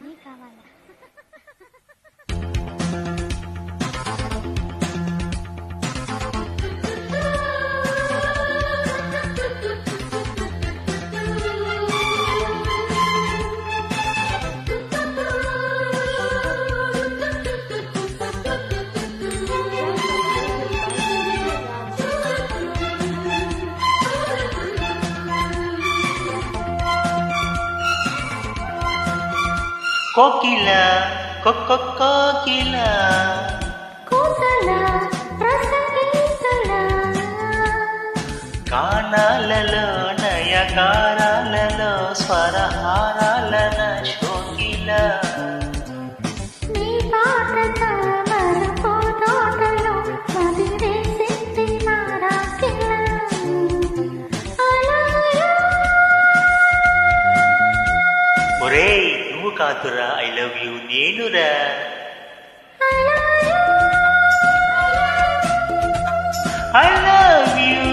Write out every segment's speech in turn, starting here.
నీ కావాలా కోకిల కోకిల కోసల రసగీతల గానాలలో నయగారాలలో స్వరహారాలన శోకిల నీ పాట మరపోతోటలో మదిరేసింది నారాకిల ఒరేయ్ నువ్వు కాదురా ఐ లవ్ యూ నేనురా ఐ లవ్ యూ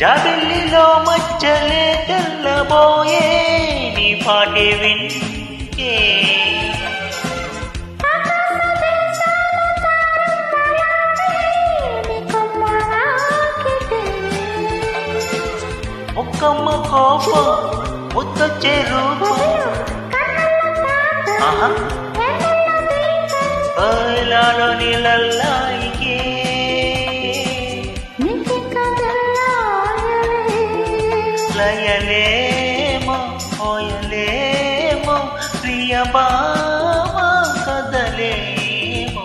జాబిల్లిలో మచ్చలే తెల్లబోయే నీ పాటే వింటే ఒక్కమ్మ కోపం ముద్దొచ్చే రూపం లాలో నీళ్ళల్లాయికే లయలేమో ఓయలేమో ప్రియ బామ కదలేమో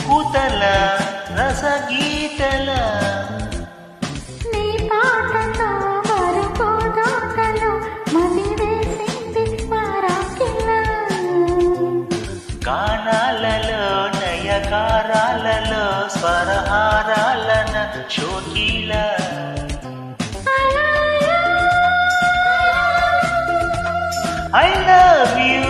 కూతల రసగీతల నీ పాటతో మరపోదోటలో మదిరేసింది మారాకిల గానాలలో నయగారాలలో స్వరహారాలన శోకిల ఐ లవ్ యూ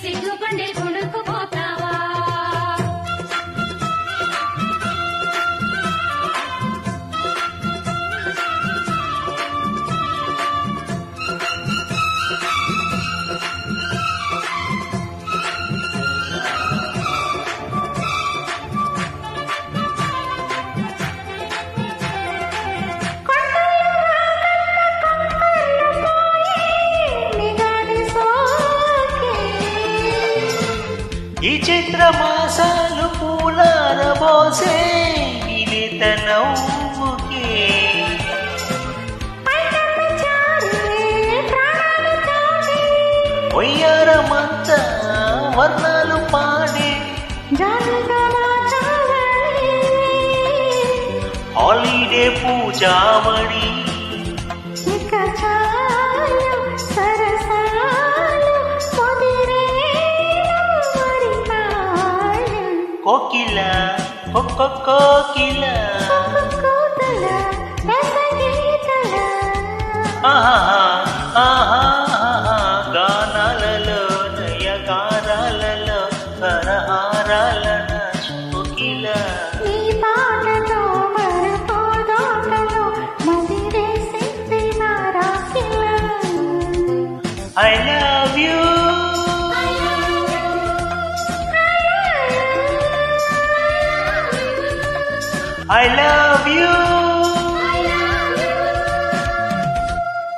సిగ్గుపండే కొరకు పోతావా ఈ చిత్ర మాసాలు పూలారబోసే నిలిత నవ్వుకే ఒయ్యారమంతా వర్ణాలు పాడే హాలిడే పూజావళి కోకిల కోకిల గానాలలో నయగారాలలో వరాల నా కోకిల నీ పాటలో మరపోదాటలో మదిరేసింది నా రాకిల. I love you I love you.